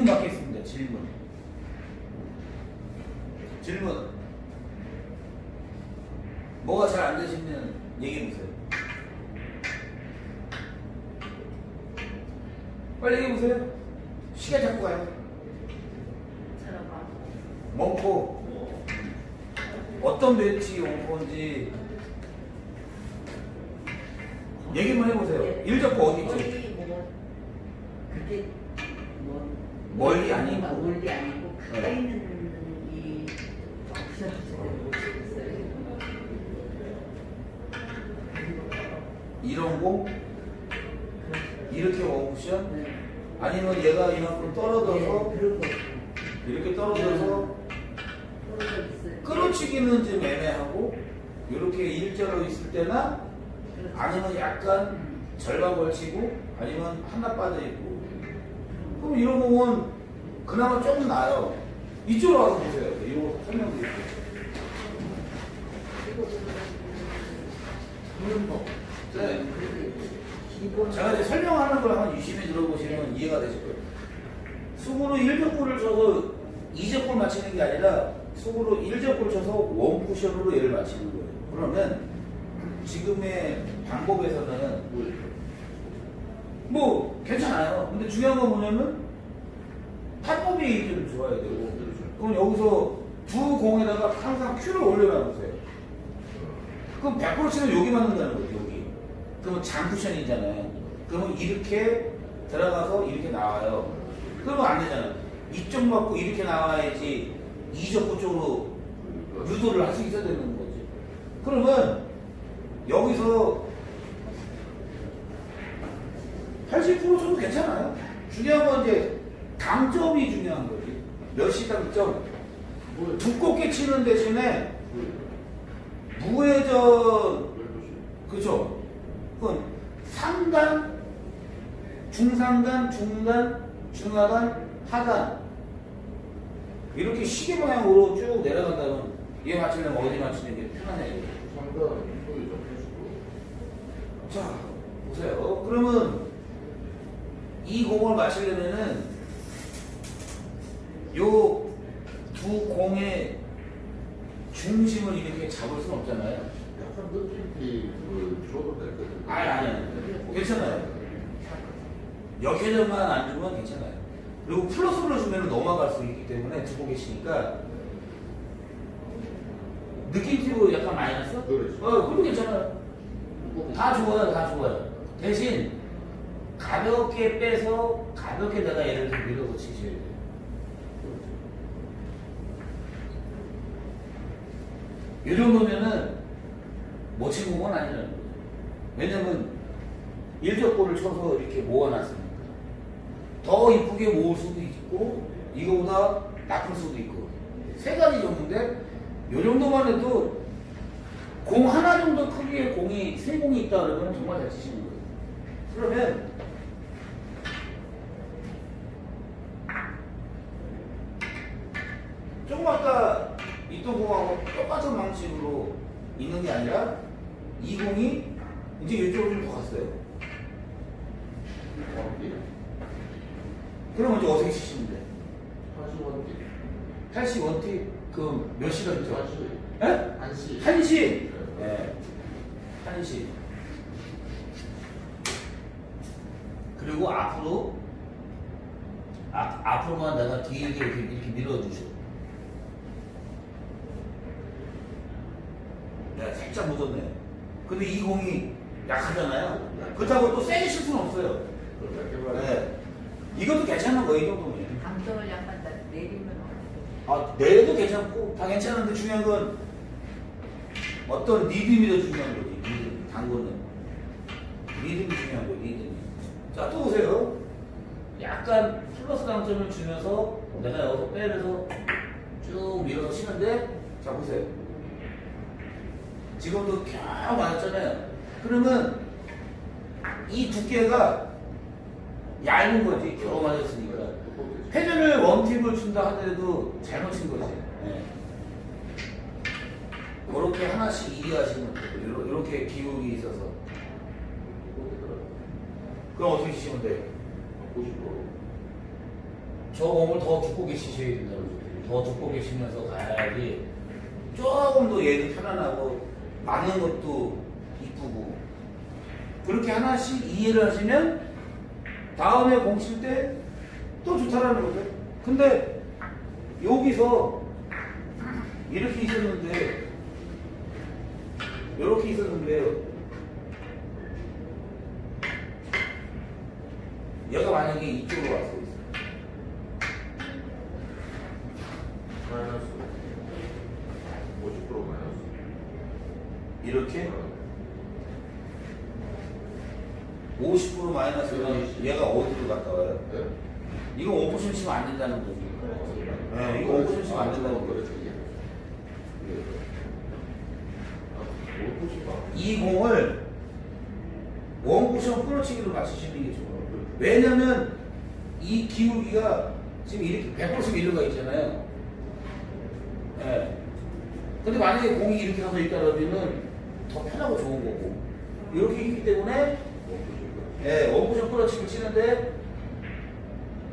질문 받겠습니다. 질문. 뭐가 잘 안 되시면 얘기해 보세요. 빨리 얘기해 보세요. 시간 잡고 가요. 원포. 어떤 배치 원포인지 얘기만 해보세요. 일 잡고 어디 있지? 그게 멀리 아니고 가까이 있는 이 이런 공? 이렇게 원쿠션? 아니면 얘가 이만큼 떨어져서 이렇게 떨어져서 끌어치기는 좀 애매하고 이렇게 일자로 있을 때나 아니면 약간 절반 걸치고 아니면 하나 빠져있고 그럼 이런 공은 그나마 조금 나아요. 이쪽으로 와서 보세요. 이거 설명드릴게요. 네. 제가 이제 설명하는 걸 한번 유심히 들어보시면 이해가 되실 거예요. 수구로 1접골을 쳐서 2접골 맞히는 게 아니라 수구로 1접골 쳐서 원쿠션으로 얘를 맞히는 거예요. 그러면 지금의 방법에서는 뭐 괜찮아요. 근데 중요한 건 뭐냐면 타법이 좀 좋아야 되고 그럼 여기서 두 공에다가 항상 큐를 올려놔보세요. 그럼 100% 치면 여기 맞는다는 거죠. 여기. 그러면 장쿠션이잖아요. 그러면 이렇게 들어가서 이렇게 나와요. 그러면 안 되잖아요. 이쪽 맞고 이렇게 나와야지 이적구 쪽으로 유도를 할 수 있어야 되는 거지. 그러면 여기서 80% 쳐도 괜찮아요. 중요한 건 이제 강점이 중요한 거지. 몇시 강점? 두껍게 치는 대신에 무회전, 그죠? 그건 상단, 중상단, 중단, 중하단, 하단 이렇게 시계 방향으로 쭉 내려간다면 얘 맞추려면 어디 맞추는 게 편하네요. 자, 보세요. 그러면 이 공을 맞추려면은 요 두 공의 중심을 이렇게 잡을 수는 없잖아요. 약간 느낌이 줘도 될 것 같아요. 아니, 괜찮아요. 역회전만 안 주면 괜찮아요. 그리고 플러스를 주면 넘어갈 수 있기 때문에 두고 계시니까 느낌 튀고 약간 마이너스? 그렇지. 그것도 괜찮아요. 다 좋아요, 다 좋아요. 대신 가볍게 빼서 가볍게 내가 얘를 좀 밀어서 치셔야 돼요. 이 정도면은 못 친 공은 아니라는 거죠. 왜냐면 일적골을 쳐서 이렇게 모아놨으니까. 더 이쁘게 모을 수도 있고 이거보다 나쁠 수도 있고 세 가지 정도인데 이 정도만 해도 공 하나 정도 크기의 공이 세 공이 있다 그러면 정말 잘 치시는 거예요. 그러면 조금 아까 있던 공하고 똑같은 방식으로 있는 게 아니라 이 공이 이제 이쪽으로 좀 더 갔어요. 그럼 이제 어떻게 치시면 돼? 81티 그 몇 시간이죠? 1시. 1시. 네. 1시. 그리고 앞으로만 내가 길게 이렇게 밀어주셔. 내가 살짝 묻었네. 근데 이 공이 약하잖아요. 그렇다고 또 세게 칠 수는 없어요. 네. 이것도 괜찮은 거예요, 이 정도면. 감정을 약간 내리면 내도 괜찮고 다 괜찮은데 중요한 건 어떤 리듬이 더 중요한 거지. 리듬, 당구는 리듬이 중요한 거예요. 리듬이. 자, 또 보세요. 약간 플러스 강점을 주면서 내가 여기서 빼면서 쭉 밀어서 치는데, 자 보세요. 지금도 겨우 맞았잖아요. 그러면 이 두께가 얇은 거지. 겨우 맞았으니까. 회전을 원팁을 준다 하더라도 잘못 친 거지. 네. 그렇게 하나씩 이해하시면 돼요. 이렇게 기울기 있어서. 그럼 어떻게 치시면 돼요? 저 공을 더 두껍게 치셔야 된다고 그러죠. 더 두껍게 치면서 가야지 조금 더 얘도 편안하고 맞는 것도 이쁘고 그렇게 하나씩 이해를 하시면 다음에 공 칠 때 또 좋다라는 거죠. 근데 여기서 이렇게 있었는데 이렇게 있었는데요. 얘가 만약에 이쪽으로 왔어 있어. 마이너스 50% 마이너스. 이렇게 50% 마이너스면 얘가 어디로 갔다 와요? 네? 이거 오프션 치면 안 된다는 거지. 네, 이거 오프션 치면 안 된다는 거지. 그렇죠. 이 공을 원쿠션 풀어치기로 맞추시는 게 좋아요. 왜냐면 이 기울기가 지금 이렇게 100% 일로가 있잖아요. 예. 근데 만약에 공이 이렇게 가서 있다라면 더 편하고 좋은 거고. 이렇게 있기 때문에 예, 원쿠션 풀어치기를 치는데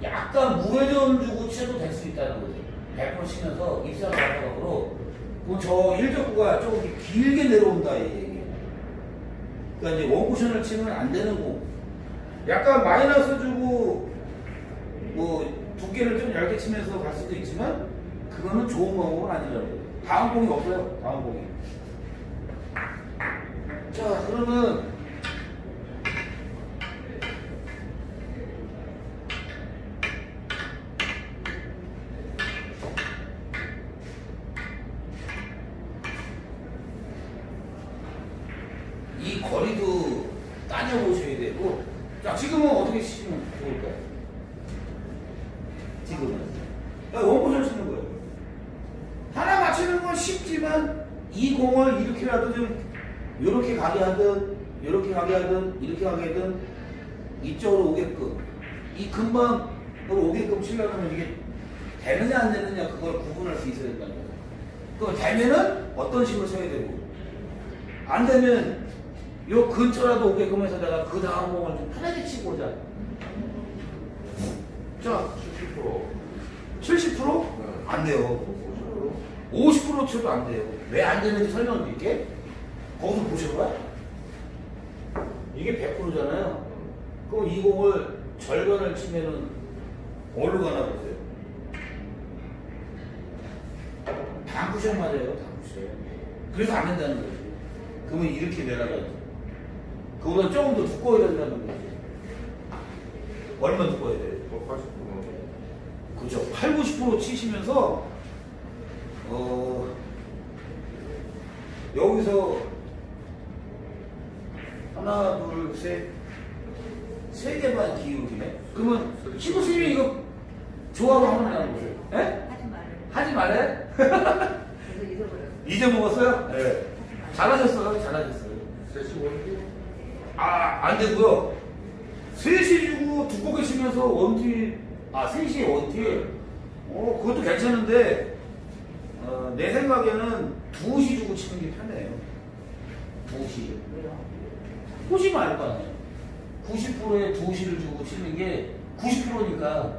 약간 무회전 주고 쳐도 될 수 있다는 거죠. 100% 치면서 입사를 가능하고 그럼 저 일적구가 조금 길게 내려온다 이 얘기예요. 그러니까 이제 원쿠션을 치면 안 되는 공. 약간 마이너스 주고 뭐 두께를 좀 얇게 치면서 갈 수도 있지만 그거는 좋은 방법은 아니라는 거예요. 다음 공이 없어요. 다음 공이. 자 그러면 이 거리도 따져보셔야 되고 자 지금은 어떻게 치시면 좋을까요? 지금은 원포션 치는 거예요. 하나 맞추는 건 쉽지만 이 공을 이렇게라도 좀 이렇게 가게 하든 이렇게 가게 하든 이렇게 가게 하든 이쪽으로 오게끔 이 근방으로 오게끔 치려면 이게 되느냐 안 되느냐 그걸 구분할 수 있어야 된다는 거죠. 그럼 되면은 어떤 식으로 쳐야 되고 안 되면 요 근처라도 오게끔 해서 내가 그 다음 공을 좀 편하게 치고 오자. 자, 70%. 70%? 안 돼요. 50% 쳐도 안 돼요. 왜 안 되는지 설명을 드릴게. 거기서 보셔봐. 이게 100%잖아요. 그럼 이 공을 절반을 치면은 어디로 가나 보세요. 다 쿠션 맞아요. 다 쿠션. 그래서 안 된다는 거지. 그러면 이렇게 내려가야지. 그보다 조금 더 두꺼워야 된다는 거지. 얼마 두꺼워야 돼요? 80%. 그죠. 8, 90% 치시면서 여기서 하나, 둘, 셋, 세 개만 기울기네. 그러면 친구님이 이거 좋아하고 한번 나눠보세요. 예? 하지 말아요. 하지 말래? 그래서 잊어버렸어. 잊어먹었어요? 네. 잘하셨어요. 잘하셨어요. 35. 안 되고요. 3시 주고 두껍게 치면서 원티, 3시에 원티. 그것도 괜찮은데, 내 생각에는 2시 주고 치는 게 편해요. 2시. 보시면 알 거 아니에요. 90%에 2시를 주고 치는 게 90%니까,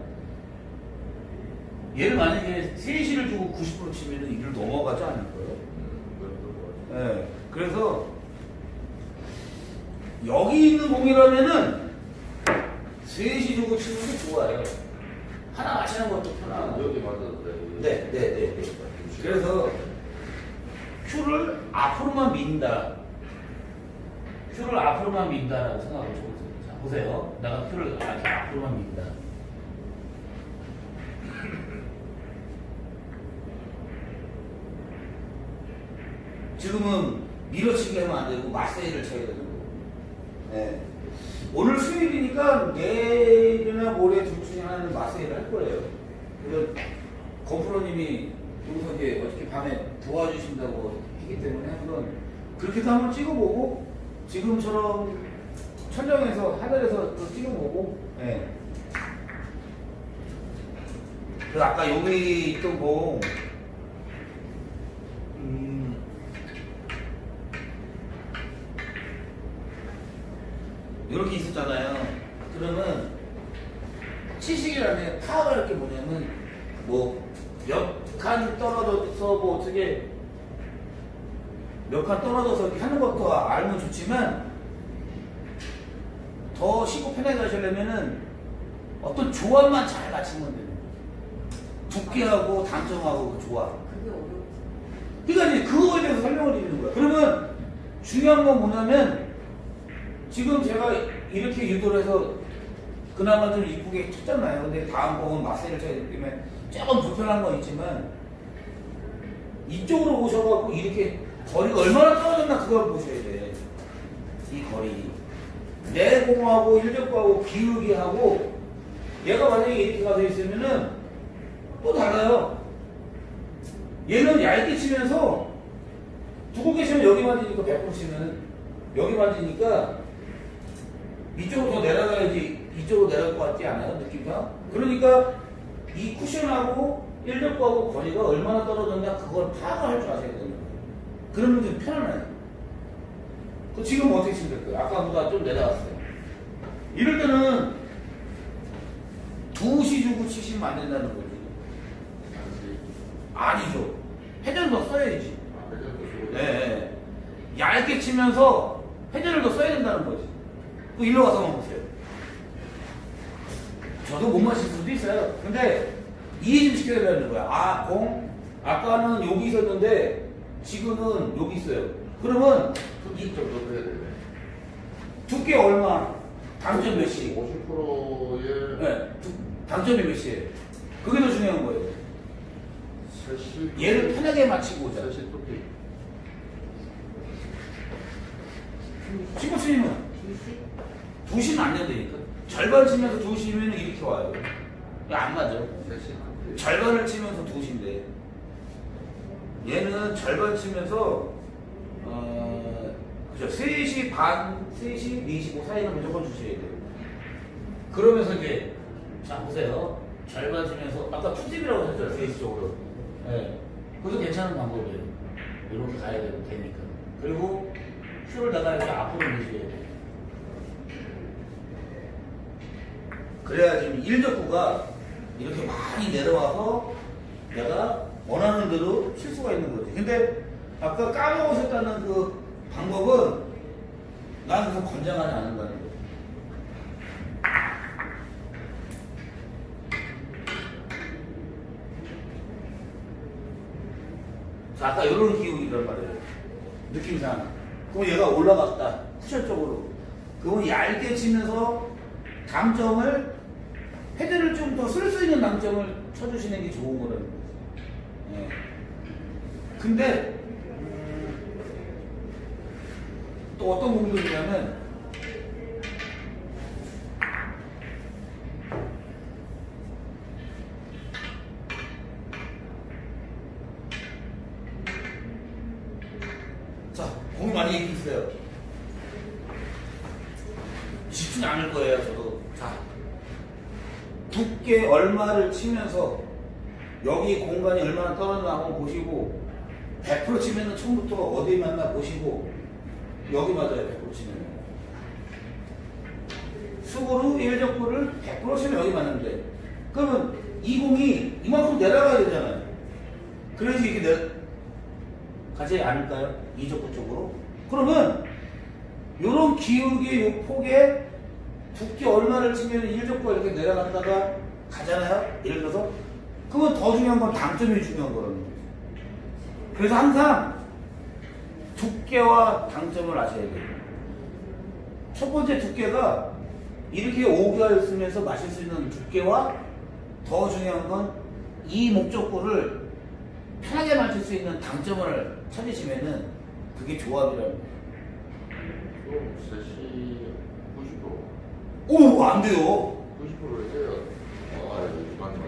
얘를 만약에 3시를 주고 90% 치면 이를 넘어가지 않을 거예요. 네. 그래서, 여기 있는 공이라면은 3시 주고 치는 게 좋아요. 하나 맞히는 것도 편하고. 여기 맞아도 돼. 네. 그래서 큐를 앞으로만 민다. 큐를 앞으로만 민다라고 생각하고 좋으세요. 자, 보세요. 내가 큐를 앞으로만 민다. 지금은 밀어치기 하면 안 되고 마세이를 쳐야 되는 거고. 네. 오늘 수요일이니까 내일이나 모레 둘 중에 하나는 마세이를 할 거예요. 그래서 건프로님이 여기서 이제 어저께 밤에 도와주신다고 했기 때문에 한번 그렇게도 한번 찍어보고 지금처럼 천정에서 하늘에서 또 찍어보고. 네. 그 아까 여기 있던 공 이렇게 있었잖아요. 그러면 치식이라는 파워가 이렇게 뭐냐면 뭐 몇 칸 떨어져서 뭐 어떻게 몇 칸 떨어져서 이렇게 하는 것도 알면 좋지만 더 쉬고 편하게 하시려면은 어떤 조합만 잘 맞추면 되는 거예요. 두께하고 단점하고 그 조합. 그게 어렵지. 그러니까 이제 그거에 대해서 설명을 드리는 거야. 그러면 중요한 건 뭐냐면 지금 제가 이렇게 유도를 해서 그나마 좀 이쁘게 쳤잖아요. 근데 다음 곡은 마세를 쳐야 되기 때문에 조금 불편한 건 있지만 이쪽으로 오셔갖고 이렇게 거리가 얼마나 떨어졌나 그걸 보셔야 돼. 이 거리. 내 공하고 일적하고 기울기하고 얘가 만약에 이렇게 가서 있으면은 또 달라요. 얘는 얇게 치면서 두고 계시면 여기 맞으니까 100% 치면 여기 맞으니까 이쪽으로 더 내려가야지 이쪽으로 내려갈 것 같지 않아요? 느낌상? 그러니까 이 쿠션하고 일적하고 거리가 얼마나 떨어졌냐 그걸 파악을 할 줄 아셔야 되는 거예요. 그러면 좀 편안해요. 그 지금 어떻게 치면 될까요? 아까보다 좀 내려갔어요. 이럴 때는 2시 주고 치시면 안 된다는 거지. 아니죠. 회전을 더 써야지. 네. 얇게 치면서 회전을 더 써야 된다는 거지. 그 일로 와서 한번 보세요. 저도 못 맞힐 수도 있어요. 근데 이해 좀 시켜야 되는 거야. 아, 공? 아까는 여기 있었는데 지금은 여기 있어요. 그러면 이 정도 해야 되네. 두께 얼마? 당점 몇이? 50%에 네. 당점이 몇이에요? 그게 더 중요한 거예요. 얘를 편하게 맞히고 오자. 3시 토끼. 치고 치면 2시? 2시는 안 된다니까. 절반 치면서 2시면 이렇게 와요. 이거 안 맞아. 3시 토끼. 절반을 치면서 2시인데 얘는 절반 치면서 그죠. 3시 반, 3시, 4시 그 사이는 무조건 주셔야 돼요. 그러면서 이제 자 보세요. 절반 치면서 아까 투집이라고 하셨잖아요. 3시 쪽으로. 네. 그것도 괜찮은 방법이에요. 이렇게 가야 되니까. 그리고 큐를 내가 이렇게 앞으로 내셔야 돼요. 그래야 지금 일적구가 이렇게 많이 내려와서 내가 원하는 대로 칠 수가 있는 거지. 근데 아까 까먹으셨다는 그 방법은 난 그래서 권장하지 않는다는 거지. 자, 아까 이런 기울기란 말이에요. 느낌상. 그럼 얘가 올라갔다. 쿠션 쪽으로. 그러면 얇게 치면서 당점을 헤드를 좀 더 쓸 수 있는 당점을 쳐주시는 게 좋은 거라는 거지. 예. 근데 또 어떤 공격이냐면 자, 공이 많이 이렇게 있어요. 쉽지 않을 거예요, 저도. 자, 두께 얼마를 치면서 여기 공간이 얼마나 떨어지나 한번 보시고 100% 치면은 처음부터 어디 맞나 보시고 여기 맞아요. 100% 치면 수고로 1적구를 100% 치면 여기 맞는데 그러면 이 공이 이만큼 내려가야 되잖아요. 그래서 이렇게 가지 않을까요? 2적구 쪽으로. 그러면 요런 기울기 요 폭에 두께 얼마를 치면 1적구가 이렇게 내려갔다가 가잖아요. 예를 들어서 그건 더 중요한 건 당점이 중요한 거라는 거죠. 그래서 항상 두께와 당점을 아셔야 돼요. 첫 번째 두께가 이렇게 오기가 있으면서 마실 수 있는 두께와 더 중요한 건 이 목적구를 편하게 맞출 수 있는 당점을 찾으시면은 그게 조합이라는 거예요. 그럼 3시 90%. 오, 안 돼요. 90%를 해야.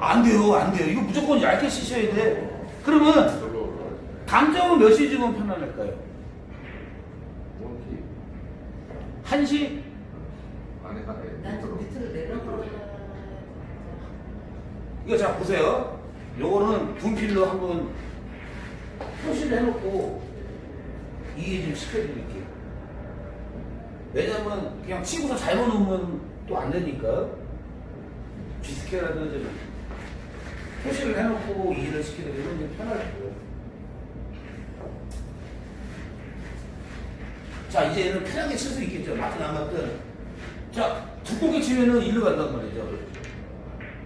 안 돼요, 안 돼요. 이거 무조건 얇게 치셔야 돼. 그러면 절로 올라가지. 당점은 몇 시 주면 편안할까요? 원키. 1시? 안에. 난 좀 밑으로 내려가. 이거 자 보세요. 요거는 분필로 한번 표시를 해놓고 이해 좀 시켜드릴게요. 왜냐면 그냥 치고서 잘못 놓으면 또 안 되니까 비스케라도 좀 표시를 해놓고 일을 시키게 되면 이제 편할 거예요. 자, 이제 얘는 편하게 칠 수 있겠죠. 맞든 안 맞든. 자, 두껍게 치면은 일로 간단 말이죠.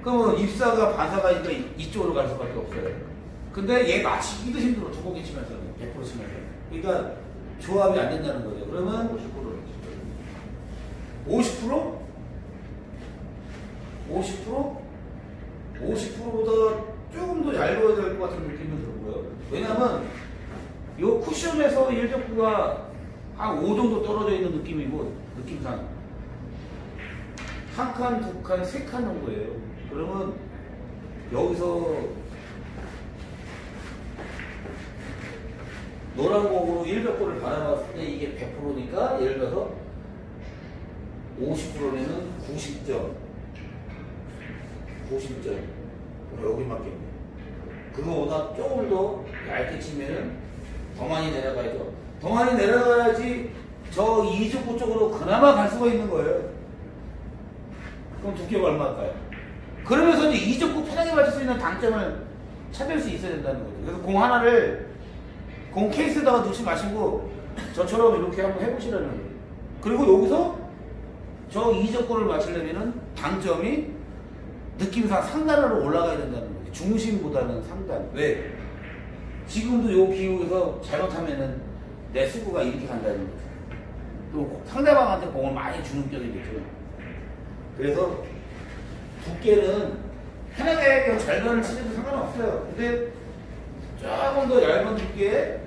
그러면 입사가 반사가니까 이쪽으로 갈 수밖에 없어요. 근데 얘 맞히기도 힘들어. 두껍게 치면서는. 100% 치면서. 그러니까 조합이 안 된다는 거죠. 그러면 50%? 50%? 50%보다 조금 더 얇아야 될 것 같은 느낌이 들고요. 왜냐면 요 쿠션에서 일적구가 한 5 정도 떨어져 있는 느낌이고, 느낌상. 한 칸, 두 칸, 세 칸 정도예요. 그러면 여기서 노란 공으로 일적구를 바라봤을 때 이게 100%니까 예를 들어서 50%면은 90점. 90점. 여기 맞겠네. 그거보다 조금 더 얇게 치면은 더 많이 내려가야죠. 더 많이 내려가야지 저 이적구 쪽으로 그나마 갈 수가 있는 거예요. 그럼 두께가 얼마일까요? 그러면서 이제 이적구 편하게 맞을 수 있는 당점을 찾을 수 있어야 된다는 거죠. 그래서 공 하나를 공 케이스에다가 놓지 마시고 저처럼 이렇게 한번 해보시라는 거예요. 그리고 여기서 저 이적구를 맞추려면은 당점이 느낌상 상단으로 올라가야 된다는 거죠. 중심보다는 상단. 왜? 지금도 요 기후에서 잘못하면은 내 수구가 이렇게 간다는 거죠. 또 상대방한테 공을 많이 주는 격이 되죠. 그래서 두께는 편하게 그냥 절반을 치셔도 상관없어요. 근데 조금 더 얇은 두께에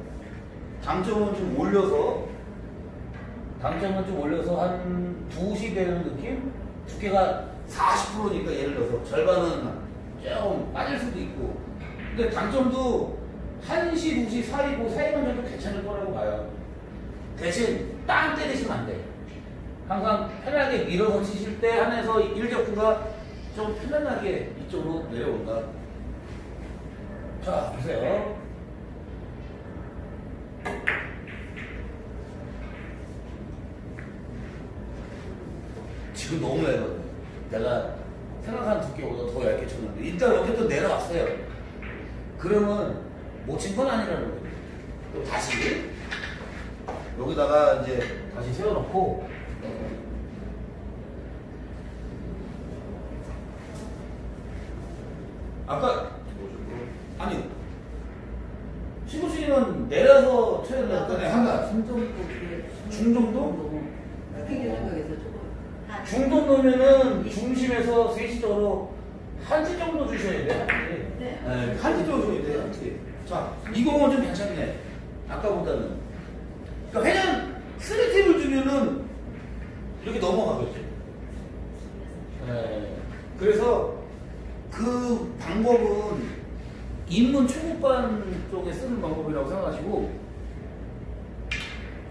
당점은 좀 올려서 한 2시 되는 느낌? 두께가 40%니까 예를 들어서 절반은 조금 빠질 수도 있고, 근데 당점도 1시, 2시 사이고 사이만 정도 괜찮을 거라고 봐요. 대신 땅 때리시면 안 돼. 항상 편하게 밀어서 치실 때 한해서 일적구가 좀 편안하게 이쪽으로 내려온다. 자, 보세요. 지금 너무 얇아요. 내가 생각한 두께보다 더 얇게 쳤는데 일단 어쨌든 내려왔어요. 그러면 못 친 건 아니라는 거예요. 또 다시 여기다가 이제 다시 세워놓고 아까 아니 시구스님은 내려서 쳐야 된다고 한가 중정도? 그렇게 생각해서 조금 중도 놓으면은 중심에서 세시적으로 한치 정도 주셔야 돼. 네, 한치 정도 줘야 돼. 한치. 자, 이 공은 좀 괜찮네. 아까보다는. 그러니까 회전 3팁을 주면은 이렇게 넘어가겠죠. 네. 그래서 그 방법은 입문 초급반 쪽에 쓰는 방법이라고 생각하시고,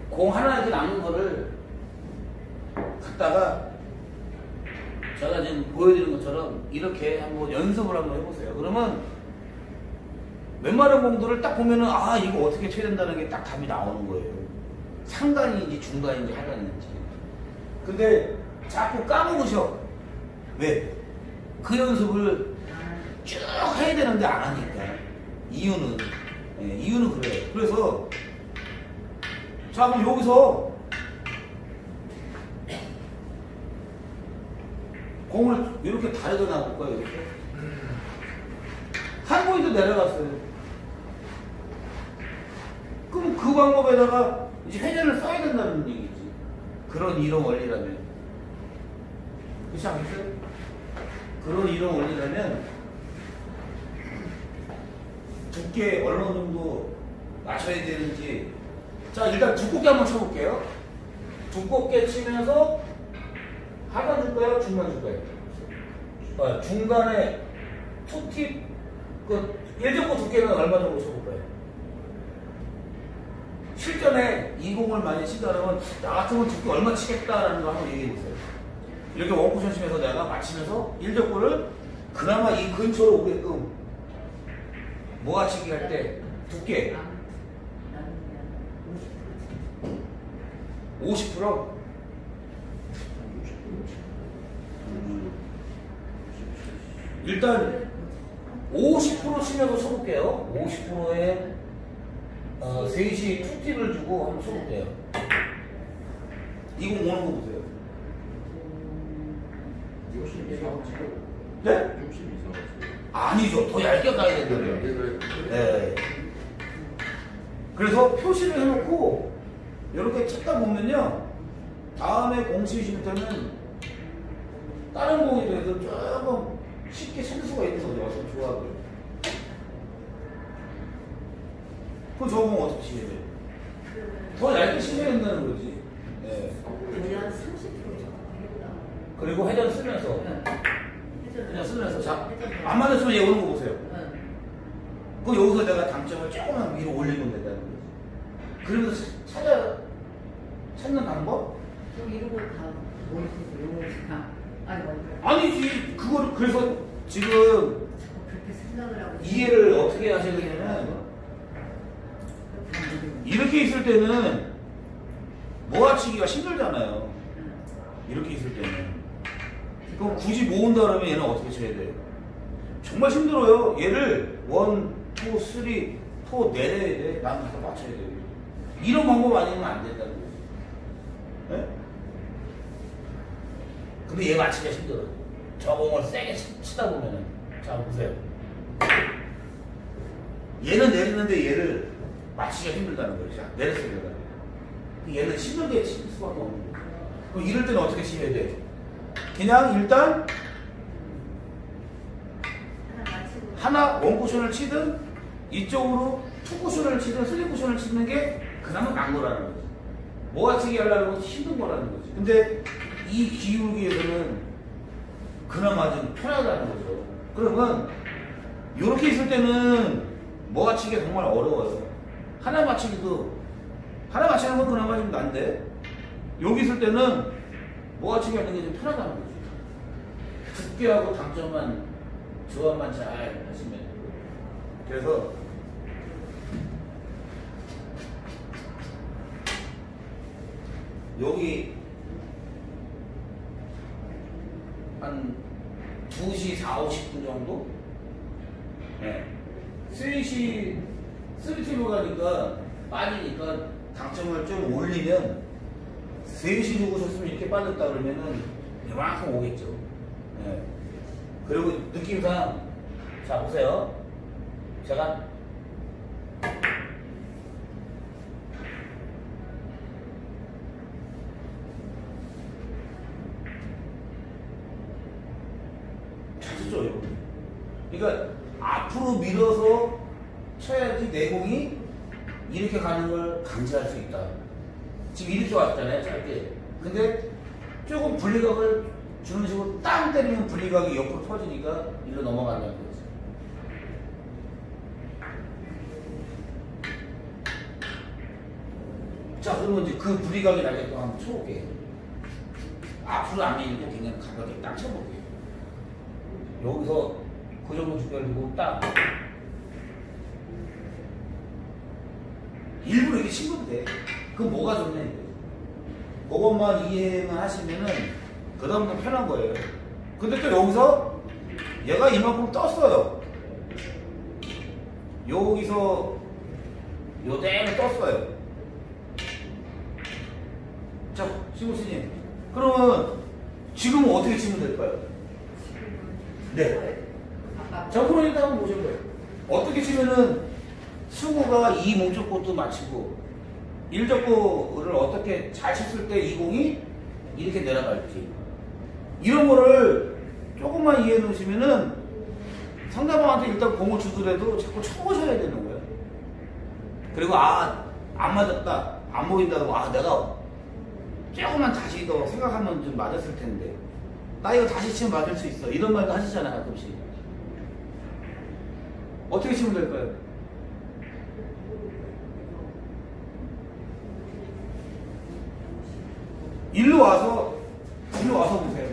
공 하나 이렇게 남은 거를 갖다가 제가 지금 보여드리는 것처럼 이렇게 한번 연습을 한번 해보세요. 그러면 웬만한 공들을 딱 보면은 아 이거 어떻게 쳐야 된다는 게 딱 답이 나오는 거예요. 상단인지 중간인지 하단인지. 근데 자꾸 까먹으셔. 왜? 그 연습을 쭉 해야 되는데 안 하니까. 이유는 그래요. 그래서 자 그럼 여기서 공을 이렇게 다리가 나볼까요? 이렇게 한 포인트 내려갔어요. 그럼 그 방법에다가 이제 회전을 써야 된다는 얘기지. 그런 이론 원리라면. 그렇지 않겠어요? 그런 이론 원리라면 두께 얼마 정도 맞춰야 되는지. 자 일단 두껍게 한번 쳐볼게요. 두껍게 치면서 하단 줄까요? 중간 줄까요? 중간에 투팁 그 일적구 두께는 얼마 정도 쳐볼까요? 실전에 이 공을 많이 친다면 나 같으면 두께 얼마 치겠다라는 거 한번 얘기해보세요. 이렇게 원쿠션 치면서 내가 맞히면서 일적구를 그나마 이 근처로 오게끔 모아치기 할 때 두께 50%? 일단 50% 치면서 쳐볼게요. 50%에 3시 투팁을 주고 한번 쳐볼게요. 이거 오는 거 보세요. 60 이상 치고. 네? 60 이상 치고. 아니죠. 더 얇게 가야 된다고요. 네. 그래서 표시를 해놓고 이렇게 찾다 보면요. 다음에 공 치실 때는 다른 공에 대해서 조금 쉽게 찾을 수가 있는 거죠. 어떤 조합을. 그럼 저 공 어떻게 치셔야 돼요? 더 얇게 치셔야 된다는 거지. 네. 한 30%죠. 그리고 회전 쓰면서. 회전을 그냥 쓰면서. 자, 회전을 안 맞았으면 얘 오는 거 보세요. 응. 그 여기서 내가 당점을 조금만 위로 올리면 된다는 거지. 그러면서 찾는 방법? 그럼 이런 거다 모르겠어요. 요거 다. 아니 뭐 아니지. 그걸 그래서 지금 그렇게 생각을 하고 이해를 어떻게 하셔야 되냐면 이렇게 있을 때는 모아치기가 힘들잖아요. 이렇게 있을 때는. 그럼 굳이 모은다 그러면 얘는 어떻게 쳐야 돼요? 정말 힘들어요. 얘를 1, 2, 3, 4 내려야 돼. 나는 다 맞춰야 돼. 이런 방법 아니면 안 된다는 거지. 네? 근데 얘 맞히기가 힘들어. 저 공을 세게 치다 보면은. 자, 보세요. 얘는 내리는데 얘를 맞히기가 힘들다는 거지. 자, 내렸습니다. 얘는 힘들게 칠 수밖에 없는 거지. 그럼 이럴 때는 어떻게 치셔야 돼? 그냥 일단 하나 원쿠션을 치든 이쪽으로 투쿠션을 치든 쓰리쿠션을 치는 게 그나마 난 거라는 거지. 모아치기 하려고 힘든 거라는 거지. 근데 이 기울기에서는 그나마 좀 편하다는 거죠. 그러면 이렇게 있을 때는 모아치기가 정말 어려워요. 하나 맞히는 건 그나마 좀 난데 여기 있을 때는 모아치기 하는 게 좀 편하다는 거지. 두께하고 당점만 조합만 잘 하시면. 그래서 여기 한 2시 4, 50분 정도? 네. 3시 3티로 가니까 빠지니까 당점을 좀 올리면 3시 주고 셨으면 이렇게 빠졌다 그러면은 이만큼 오겠죠. 네. 그리고 느낌상 자 보세요. 제가 찾았죠, 여러분. 그러니까 앞으로 밀어서 쳐야지 내공이 이렇게 가는 걸 감지할 수 있다. 지금 이렇게 왔잖아요, 짧게. 근데 조금 분리각을 주는 식으로 땅 때리면 분리각이 옆으로 터지니까 일로 넘어간다는 거지. 자, 그러면 이제 그 분리각이 나게끔 한번 쳐볼게요. 앞으로 안 밀고 그냥 가볍게 딱 쳐볼게요. 여기서 그 정도 두께를 두고 딱 일부러 이렇게 치면 돼. 그럼 뭐가 좋냐? 그것만 이해만 하시면은 그 다음부터 편한 거예요. 근데 또 여기서 얘가 이만큼 떴어요. 여기서 요대로 떴어요. 자, 시고씨님. 그러면 지금은 어떻게 치면 될까요? 네. 정프로 일단 한번 보실 거예요. 어떻게 치면은 수구가 이 몸쪽 곳도 맞추고 일적구를 어떻게 잘 쳤을 때 이 공이 이렇게 내려갈지 이런 거를 조금만 이해해 놓으시면은 상대방한테 일단 공을 주더라도 자꾸 쳐보셔야 되는 거예요. 그리고 안 맞았다, 안 보인다고 내가 조금만 다시 더 생각하면 좀 맞았을 텐데 나 이거 다시 치면 맞을 수 있어 이런 말도 하시잖아요, 가끔씩. 어떻게 치면 될까요? 일로 와서 보세요.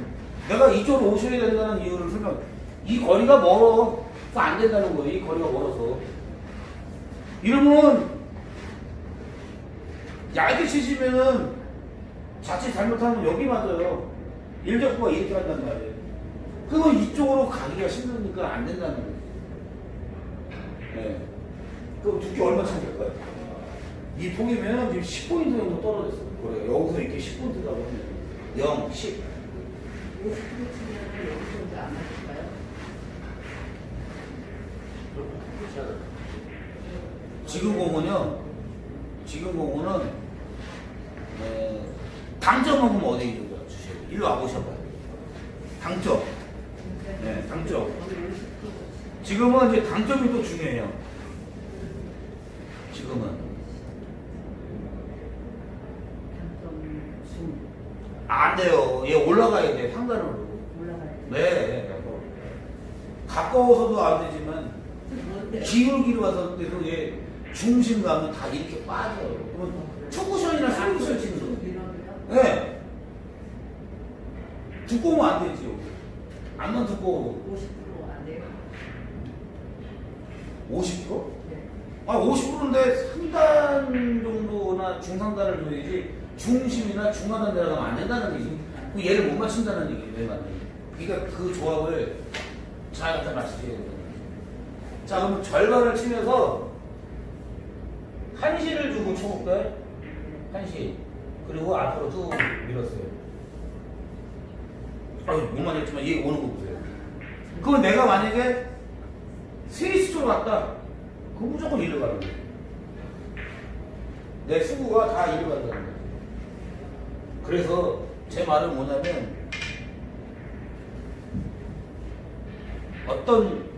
내가 이쪽으로 오셔야 된다는 이유를 설명. 이 거리가 멀어. 안 된다는 거예요. 이 거리가 멀어서. 이러면 얇게 치시면은 자칫 잘못하면 여기 맞아요. 일적구가 이렇게 간단 말이에요. 그건 이쪽으로 가기가 힘드니까 안 된다는 거예요. 그럼 두께 얼마 차이 될까요? 이 폭이면 지금 10포인트 정도 떨어졌어. 그래 여기서 이렇게 10포인트라고 하면 0, 10. 50% 치면 여기 정도 안 맞을까요? 지금 공은요, 당점 먹으면 어디 주세요? 일로 와보셔봐요. 당점. 네, 당점. 지금은 이제 당점이 또 중요해요. 지금은. 단점 중 안 돼요. 얘 올라가야 돼, 상단으로. 올라가야 돼. 네. 가까워서도 안 되지만, 뭔데? 기울기로 와서 그래서 얘 중심감은 다 이렇게 빠져요. 그러면 초쿠션이나 삼쿠션 치는 거. 밀어도요? 네. 두꺼우면 안 되지, 여기. 안만 두꺼워. 50%안 돼요? 50%? 네. 아, 50%인데 상단 정도나 중상단을 줘야지 중심이나 중하단 내려가면 안 된다는 얘기지. 그 얘를 못 맞춘다는 얘기예요, 왜 맞는 그러니까 그 조합을 잘 갖다 맞추셔야 돼요. 자, 그럼 절반을 치면서 한시를 주고 쳐볼까요? 한시. 그리고 앞으로 쭉 밀었어요. 못 맞았지만 얘 오는 거 보세요. 그럼 내가 만약에 3시 쪽으로 갔다. 그럼 무조건 이리로 가는 거예요. 내 수구가 다 이리로 간다는 거예요. 그래서 제 말은 뭐냐면 어떤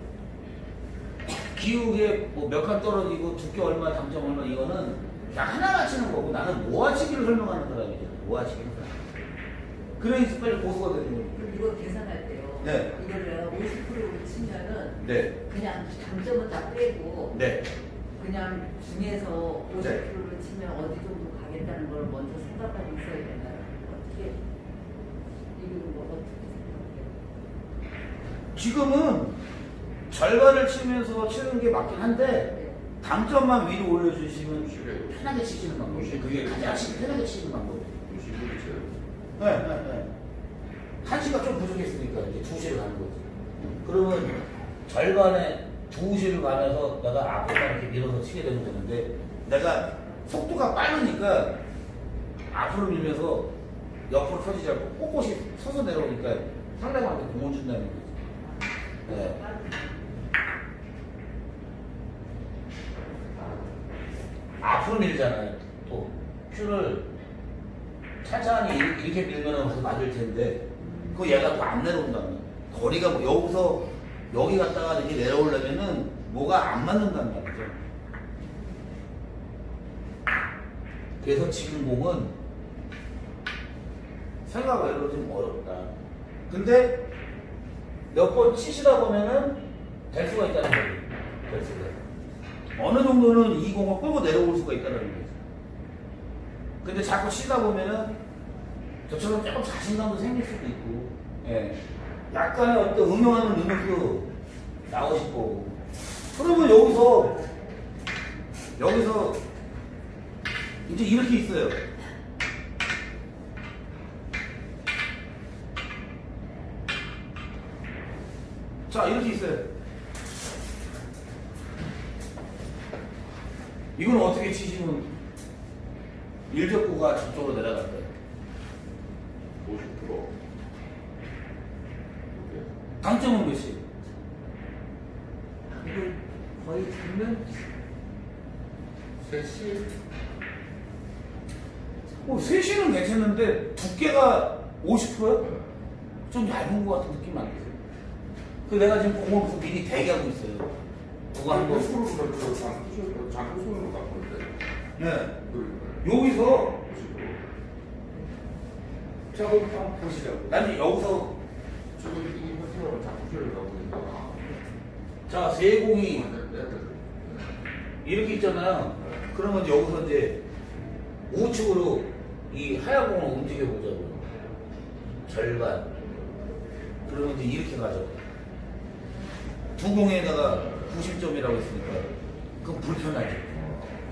기울기에 뭐 몇 칸 떨어지고 두께 얼마, 당점 얼마 이거는 그냥 하나 맞히는 거고 나는 모아치기를 설명하는 사람이죠. 모아치기는 사람. 그래야지 빨리 고수가 되는 거예요. 그럼 이거 계산할 때요. 네. 이거를 50%로 치면은 네. 그냥 장점은 다 빼고 네. 그냥 중에서 50%를 네. 치면 어디 정도 가겠다는 걸 먼저 생각하고 있어야 되나요? 어떻게 이거 뭐 어떻게 생각해요? 지금은 절반을 치면서 치는 게 맞긴 한데 네. 당점만 위로 올려주시면 편하게 치시는 방법이에요. 그게 가장 편하게 치는 방법이에요. 50을 쳐요. 네. 한시가 좀 부족했으니까 이제 2시를 가는 거지. 그러면 절반에 2시를 가면서 내가 앞에서 이렇게 밀어서 치게 되는 거는데 내가 속도가 빠르니까 앞으로 밀면서 옆으로 펴지지 않고 꼿꼿이 서서 내려오니까 상대방한테 공을 준다는 거지. 네. 앞으로 밀잖아요. 또 큐를 천천히 이렇게 밀면 그 맞을 텐데 그 얘가 또 안 내려온다면 거리가 뭐 여기서 여기 갔다가 이렇게 내려오려면은 뭐가 안 맞는다는 말이죠. 그래서 지금 공은 생각외로 좀 어렵다. 근데 몇 번 치시다 보면은 될 수가 있다는 거예요. 될 수가. 어느 정도는 이 공을 끌고 내려올 수가 있다는 거죠. 근데 자꾸 치다 보면은 저처럼 조금 자신감도 생길 수도 있고, 예. 약간의 어떤 응용하는 능력도 나오실 거고. 그러면 여기서 이제 이렇게 있어요. 자, 이렇게 있어요. 이건 어떻게 치시면 일적구가 저쪽으로 내려갈까요? 50%. 당점은 몇이에요? 이걸 거의 정면 3시. 3시는 괜찮은데 두께가 50%요? 좀 얇은 것 같은 느낌 안 드세요? 그 내가 지금 공을 미리 대기하고 있어요. 그거 한 번. 장소손으로 바꾸는데. 네. 여기서 자, 그럼 한번 보시자고. 난 여기서 지금 이 파트너를 장소손으로 가고 있다. 자, 세 공이 이렇게 있잖아요. 그러면 이제 여기서 이제 우측으로 이 하얀 공을 움직여 보자고요. 절반. 그러면 이제 이렇게 가죠. 두 공에다가 90점이라고 했으니까 그건 불편하죠.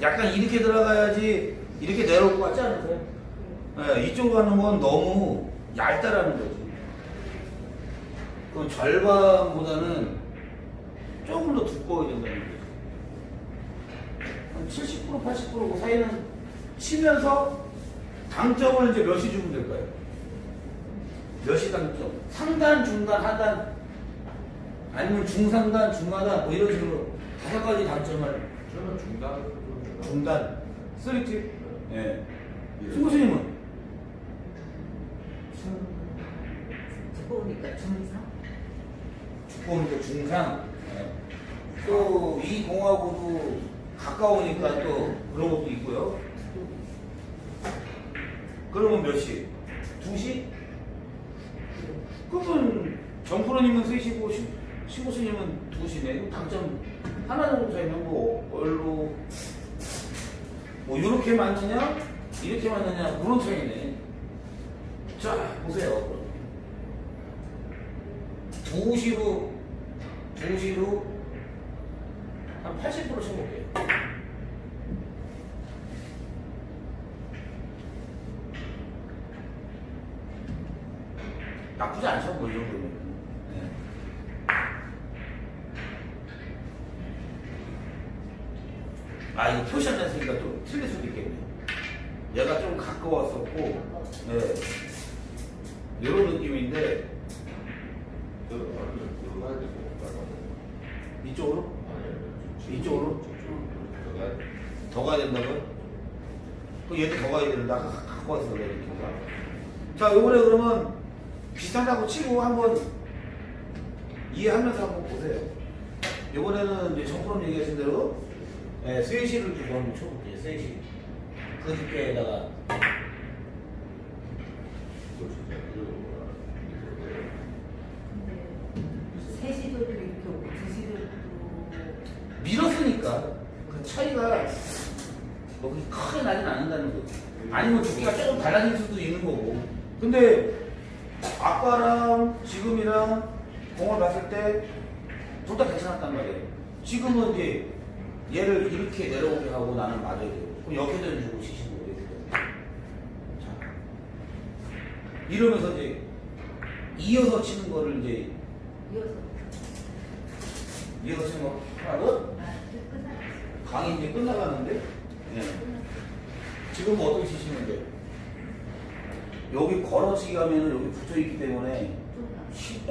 약간 이렇게 들어가야지 이렇게 내려올 것 같지 않으세요? 네, 이쪽으로 가는 건 너무 얇다라는 거지. 그 절반보다는 조금 더 두꺼워야 된다는 거죠. 한 70% 80%그 사이는 치면서 당점을 이제 몇이 주면 될까요? 몇이 당점? 상단, 중단, 하단, 아니면 중상단, 중하단 뭐 이런 식으로 5가지 당점을. 저는 중단, 쓰리팁. 예. 승부수님은 두꺼우니까 중상. 두꺼우니까 중상. 예. 또 이 공하고도 가까우니까 또 그런 것도 있고요. 그러면 몇 시? 2시? 그러면 정프로님은 3시고 신고수님은 2시네. 당점 하나 정도 되면 뭐 얼로 뭐 이렇게 맞느냐 이렇게 맞느냐 그런 차이네. 자 보세요. 2시로 한 80% 쳐볼게요. 나쁘지 않죠, 뭐, 이 정도면. 네. 아, 이거 표시 안 했으니까 좀 틀릴 수도 있겠네요. 얘가 좀 가까웠었고, 네. 이런 느낌인데, 이쪽으로? 이쪽으로? 더 가야 된다고요? 그럼 얘도 더 가야 되는데, 아까 갖고 왔어, 그래, 이렇게. 자, 요번에 그러면 비슷하다고 치고 한번 이해하면서 한번 보세요. 요번에는 이제 정프로 얘기하신 대로 3시를 두고 한번 쳐볼게요. 3시. 그 뒷배에다가. 근데 3시도 이렇게 오고 2시도 밀었으니까 그 차이가 뭐 그렇게 크게 나진 않는다는 거죠. 아니면 두께가 조금 달라질 수도 있는 거고. 근데 아까랑 지금이랑 공을 봤을 때 둘 다 괜찮았단 말이에요. 지금은 이제 얘를 이렇게 내려오게 하고 나는 맞아야 돼요. 그럼 이렇게 던지고 치시는 거예요. 자, 이러면서 이제 이어서 치는 거를 이제 이어서 치는 거 하나 더? 강의 이제 끝나가는데 네. 지금 어떻게 치시는데 여기 걸어치기 하면은 여기 붙어 있기 때문에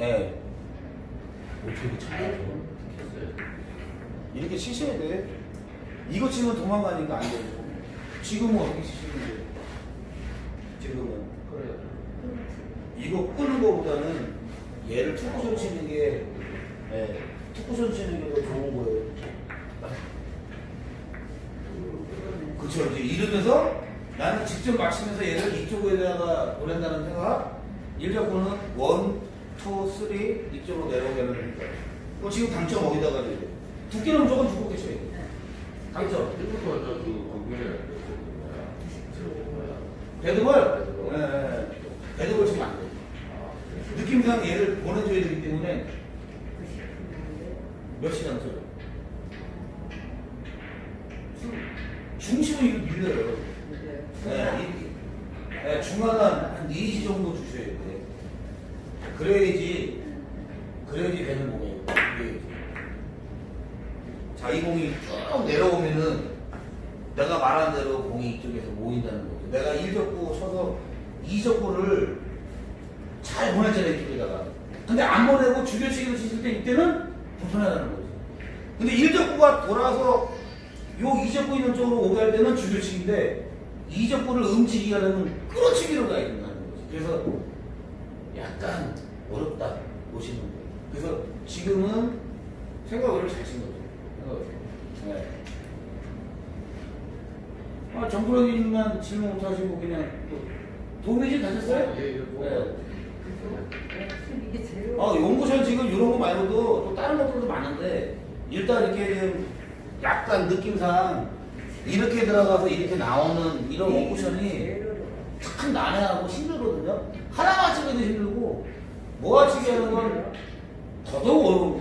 예. 어떻게 쳐요? 이렇게 치셔야 돼. 이거 치면 도망가니까 안 되고. 지금은 어떻게 치시는데? 지금은 이거 끄는 거보다는 얘를 투쿠션 치는 게 예. 투쿠션 치는 게 더 좋은 거예요. 그쵸. 이제 이러면서 나는 직접 맞추면서 얘를 이쪽에다가 보낸다는 생각. 1잡고는 1, 2, 3 이쪽으로 내려오게 하면 되니까. 그럼 지금 당점 어디다가 줘야 돼? 두께는 무조건 주고 계셔야 돼. 당점. 배드볼? 네. 배드볼 치면 안 돼. 느낌상 얘를 보내줘야 되기 때문에 몇 시간 쳐요? 중심은 이거 밀려요. 네, 중간은 한 4시 정도 주셔야 돼. 그래야지 되는 공이에요. 자, 이 공이 쭉 내려오면은 내가 말한 대로 공이 이쪽에서 모인다는 거죠. 내가 1접구 쳐서 2접구를 잘 보냈잖아요, 이쪽에다가. 근데 안 보내고 죽여치기를 치실 때 이때는 불편하다는 거죠. 근데 1접구가 돌아서 요 2접구 있는 쪽으로 오게 할 때는 죽여치기인데 2접구를 움직이게 하려면 끌어치기로 가야 된다는 거죠. 그래서 약간 어렵다 보시는 거예요. 그래서 지금은 생각을 잘 친 거죠. 네. 아, 정프로님만 질문 못하시고 그냥 도움이 좀 되셨어요? 예. 이게 제일 연구션 지금 이런 거 말고도 또 다른 것들도 많은데 일단 이렇게 좀 약간 느낌상 이렇게 들어가서 이렇게 나오는 이런 원쿠션이 참 난해하고 힘들거든요. 하나만 치기도 힘들고 모아치기 하는 건 더더욱 어려운